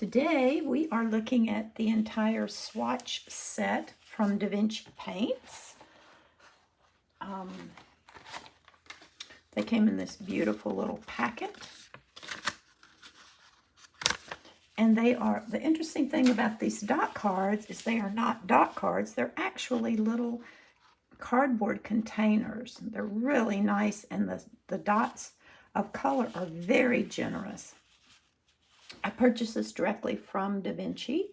Today we are looking at the entire swatch set from Da Vinci Paints. They came in this beautiful little packet. And the interesting thing about these dot cards is they are not dot cards, they're actually little cardboard containers. They're really nice, and the dots of color are very generous. I purchased this directly from Da Vinci.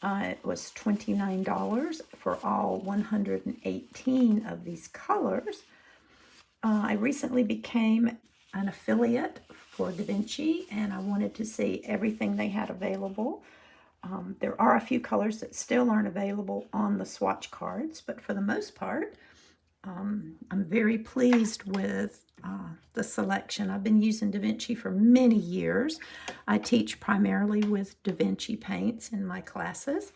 It was $29 for all 118 of these colors. I recently became an affiliate for Da Vinci, and I wanted to see everything they had available. There are a few colors that still aren't available on the swatch cards, but for the most part, I'm very pleased with the selection. I've been using Da Vinci for many years. I teach primarily with Da Vinci paints in my classes.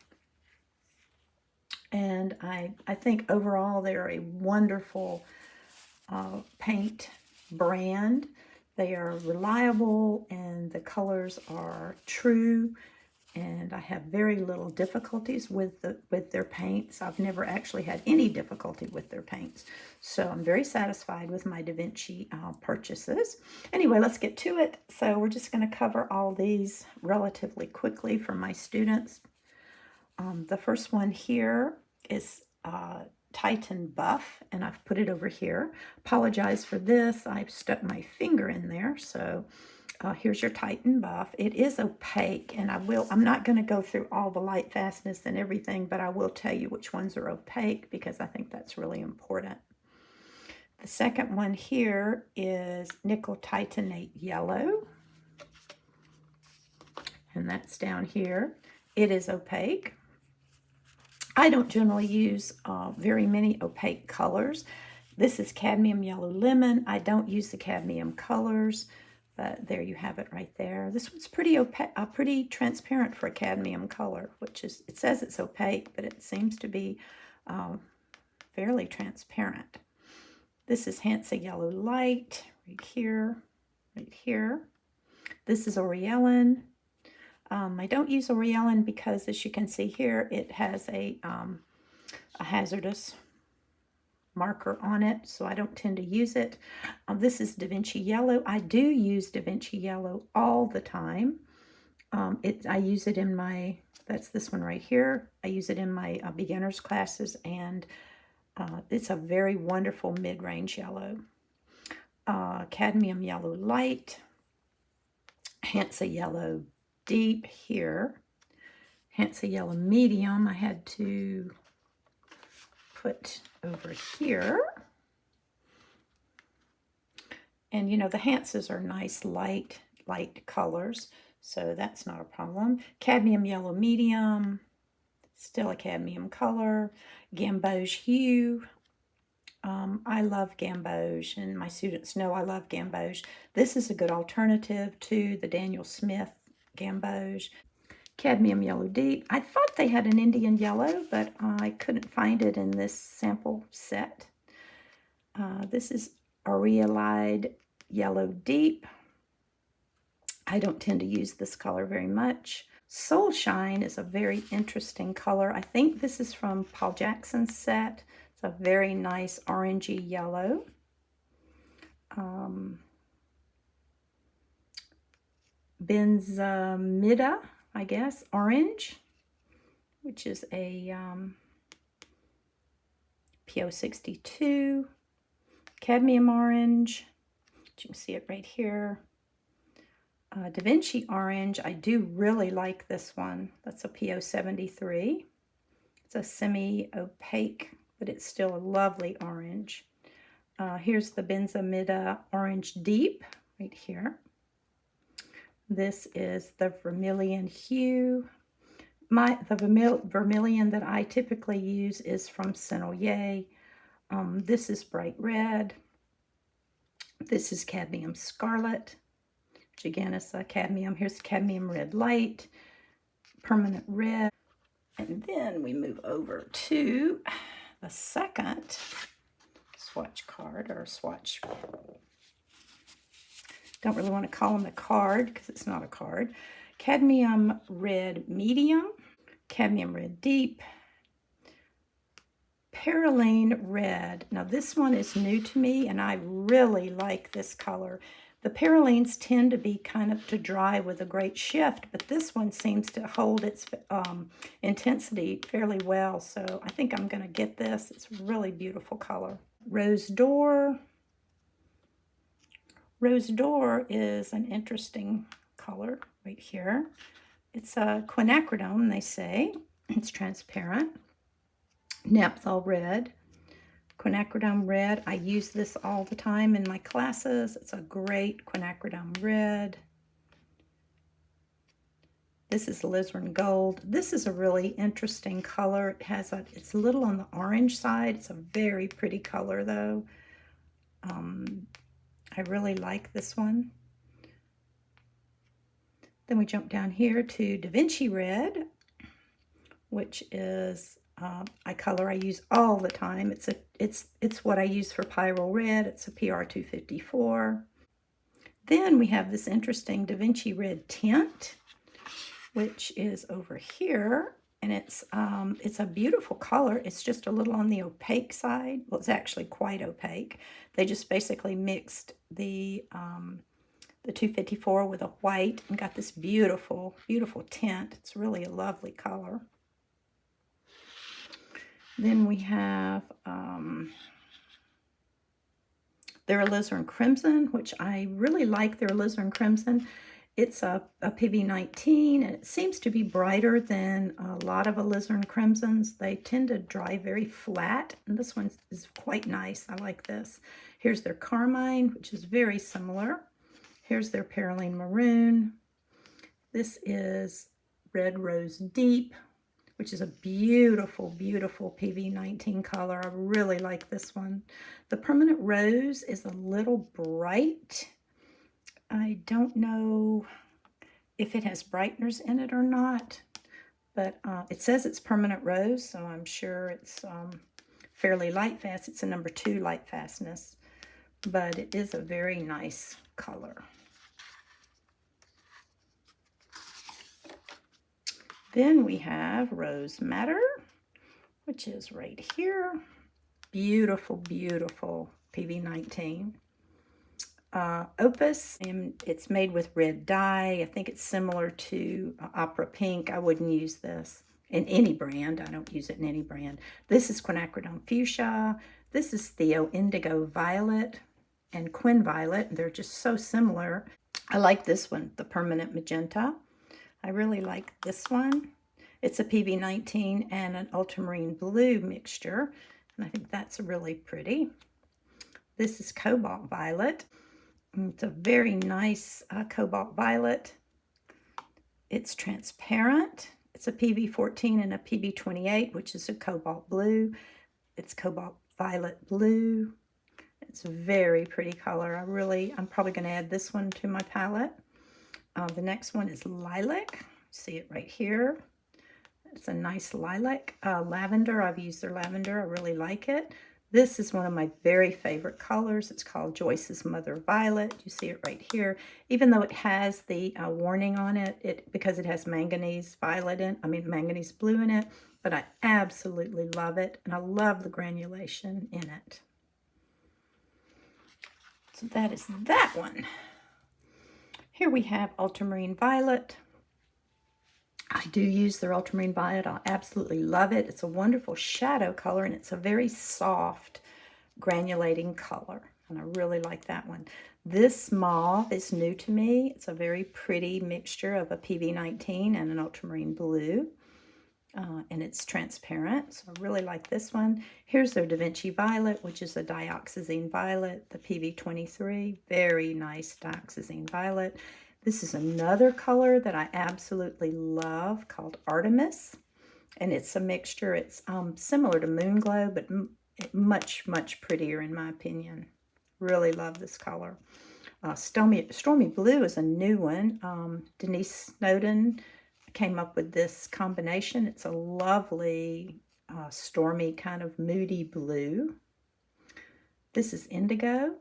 And I think overall they're a wonderful paint brand. They are reliable and the colors are true. And I have very little difficulties with their paints. I've never actually had any difficulty with their paints. So I'm very satisfied with my Da Vinci purchases. Anyway, let's get to it. So we're just going to cover all these relatively quickly for my students. The first one here is Titan Buff, and I've put it over here. Apologize for this. I've stuck my finger in there, so here's your Titan Buff. It is opaque, and I'm not going to go through all the light fastness and everything, but I will tell you which ones are opaque because I think that's really important. The second one here is Nickel Titanate Yellow, and that's down here. It is opaque. I don't generally use very many opaque colors. This is Cadmium Yellow Lemon. I don't use the cadmium colors. But there you have it right there. This one's pretty opaque, pretty transparent for a cadmium color, which is, it says it's opaque, but it seems to be fairly transparent. This is Hansa Yellow Light, right here, right here. This is Aureolin. I don't use Aureolin because, as you can see here, it has a hazardous marker on it, so I don't tend to use it. This is Da Vinci Yellow. I do use Da Vinci Yellow all the time. I use it in my, that's this one right here. I use it in my beginners classes, and it's a very wonderful mid-range yellow. Cadmium Yellow Light, Hansa Yellow Deep here, Hansa Yellow Medium. I had to put over here. And you know, the Hansas are nice light colors, so that's not a problem. Cadmium Yellow Medium, still a cadmium color. Gamboge Hue. I love Gamboge, and my students know I love Gamboge. This is a good alternative to the Daniel Smith Gamboge. Cadmium Yellow Deep. I thought they had an Indian Yellow, but I couldn't find it in this sample set. This is Aureolide Yellow Deep. I don't tend to use this color very much. Soul Shine is a very interesting color. I think this is from Paul Jackson's set. It's a very nice orangey yellow. Benzamida, I guess, Orange, which is a PO62. Cadmium Orange, you can see it right here. Da Vinci Orange, I do really like this one. That's a PO73. It's a semi-opaque, but it's still a lovely orange. Here's the Benzamida Orange Deep, right here. This is the Vermilion Hue. The vermilion that I typically use is from Senoyer. This is Bright Red. This is Cadmium Scarlet, which again is a cadmium. Here's Cadmium Red Light, Permanent Red. And then we move over to the second swatch card, or swatch. Don't really want to call them a card because it's not a card. cadmium red medium, cadmium red deep, Perylene red. Now this one is new to me and I really like this color. The Perylenes tend to be kind of to dry with a great shift, but this one seems to hold its intensity fairly well. So I think I'm going to get this. It's a really beautiful color. Rose d'Or. Rose d'Or is an interesting color right here. It's a quinacridone, they say. It's transparent. Naphthol red. Quinacridone red. I use this all the time in my classes. It's a great quinacridone red. This is alizarin gold. This is a really interesting color. It's a little on the orange side. It's a very pretty color though. I really like this one. Then we jump down here to Da Vinci red, which is a color I use all the time. It's what I use for Pyrrole red. It's a PR 254. Then we have this interesting Da Vinci red tint, which is over here, and it's a beautiful color. It's just a little on the opaque side. Well, it's actually quite opaque. They just basically mixed the 254 with a white and got this beautiful, beautiful tint. It's really a lovely color. Then we have their alizarin crimson, which I really like their alizarin crimson. It's a PV19, and it seems to be brighter than a lot of alizarin crimsons. They tend to dry very flat, and this one is quite nice. I like this. Here's their carmine, which is very similar. Here's their Perylene maroon. This is red rose deep, which is a beautiful, beautiful PV19 color. I really like this one. The permanent rose is a little bright. I don't know if it has brighteners in it or not, but it says it's permanent rose, so I'm sure it's fairly light fast. It's a number 2 light fastness, but it is a very nice color. Then we have Rose Madder, which is right here. Beautiful, beautiful PV19. Opus, and it's made with red dye. I think it's similar to Opera Pink. I wouldn't use this in any brand. I don't use it in any brand. This is quinacridone fuchsia. This is Theo Indigo Violet and Quin Violet. They're just so similar. I like this one, the permanent magenta. I really like this one. It's a PV19 and an ultramarine blue mixture, and I think that's really pretty. This is cobalt violet. It's a very nice cobalt violet. It's transparent. It's a PV14 and a PV28, which is a cobalt blue. It's cobalt violet blue. It's a very pretty color. I'm probably going to add this one to my palette. The next one is lilac. See it right here. It's a nice lilac. Lavender, I've used their lavender. I really like it. This is one of my very favorite colors. It's called Joyce's Mother Violet. You see it right here. Even though it has the warning on it, because it has manganese blue in it, but I absolutely love it, and I love the granulation in it. So that is that one. Here we have ultramarine violet. I do use their ultramarine violet. I absolutely love it. It's a wonderful shadow color, and it's a very soft granulating color, and I really like that one. This mauve is new to me. It's a very pretty mixture of a PV19 and an ultramarine blue, and it's transparent, so I really like this one. Here's their Da Vinci violet, which is a dioxazine violet, the PV23. Very nice dioxazine violet. This is another color that I absolutely love called Artemis, and it's a mixture. It's similar to Moonglow, but much, much prettier in my opinion. Really love this color. Stormy Blue is a new one. Denise Snowden came up with this combination. It's a lovely, stormy kind of moody blue. This is Indigo.